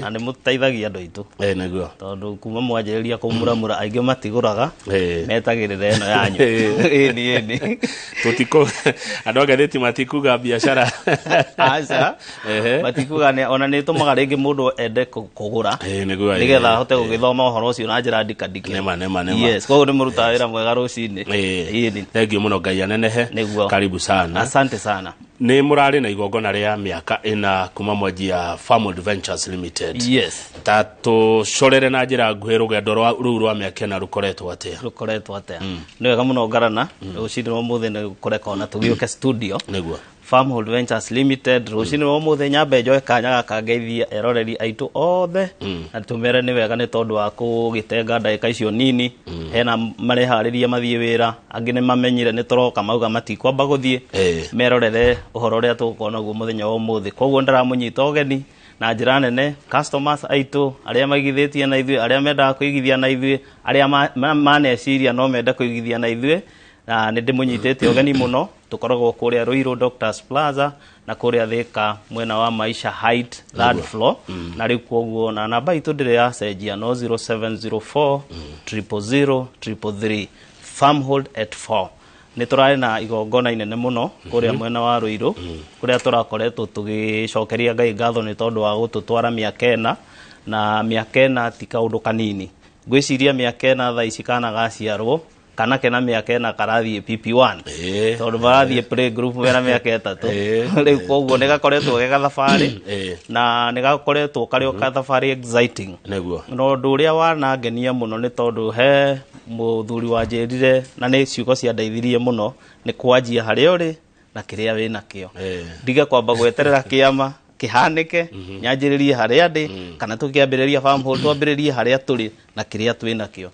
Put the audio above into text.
na nĩ mũteithagia andũ aitũ nĩguo tondũ kuma mwanjĩrĩria kũmuramura aingĩ matigũraga metagĩrĩra ĩno yanyu ĩni tutiko andũ agathĩti matikuga biashara aca matikuga ona nĩ tũmaga rĩngĩ mũndũ ende kũgũra nĩgetha ahote gũgĩthoma ũhoro ũcio na njĩra ndikandike yes koguo nĩ mũrutaga wĩra mwega rũcinĩ ĩni thengiũ mũno Ngai anenehe karibu sana asante sana nĩ mũrarĩ na igongona rĩa mĩaka ĩna kuma mwanjia Farmwood Ventures Limited yes ta tũcorere na njĩra nguhĩ rũgendo rũu rwa mĩaka ĩna rũkoretwo atĩa nĩ wega mũno ngarana rũcinĩ rwa ũmũthĩ nĩ gũkoreka ona tũgĩũke studio nĩguo Farmwood Ventures Limited rũcinĩ rwa ũmũthĩ nyambe njoe kanya gaka ngeithie eroreri aitũ othe na tũmere nĩ wega nĩ tondũ wa kũgĩtenga ndagĩka icio nini hena mareharĩria mathiĩ wĩra angĩ nĩ mamenyire nĩ tũroka mauga matikwamba gũthiĩ merorere ũhoro ũrĩa tũgũkorwo naguo mũthenya wa ũmũthĩ koguo ndaramũnyita ũgeni na njĩra nene customers aitũ arĩa maigithĩtie na ithuĩ arĩa mendaga kũigithia na ithuĩ arĩa maneciria no mende kũigithia na ithuĩ na nĩ ndĩmũnyitĩte ũgeni mũno tukoragwo kũrĩa Ruiru Doctors Plaza na kũrĩa Thika mwena wa Maisha Height third floor na rĩu koguo na namba itũ ndĩrĩ ya cenjia no 0704 000 333 Farmwood at 4 nĩ tũrarĩ na igongona inene mũno kũrĩa mwena wa Ruiru kũrĩa tũrakoretwo tũgĩcokeria Ngai ngatho nĩ tondũ wa gũtũtwara mĩaka ĩna na mĩaka ĩna ti kaũndũ kanini ngwĩciria mĩaka ĩna thaa ici kana gaciarwo kana kena mĩaka ĩna karathiĩ PP1 tondũ marathiĩ play group mena mĩaka ĩtatũ rĩu koguo nĩ gakoretwo ge gathabarĩ na nĩ gakoretwo karĩ o gathabarĩ exciting na ũndũ ũrĩa wanangenia mũno nĩ tondũ he mũthuri wanjĩrire na nĩ ciugo ciandeithirie mũno nĩ kwanjia harĩa ũrĩ na kĩrĩa wĩ nakĩo ndige kwamba gweterera kĩama kĩhanĩke nyanjĩrĩrie harĩa ndĩ kana tũkĩambĩrĩria Farmwood twambĩrĩrie harĩa tũrĩ na kĩrĩa twĩ nakĩo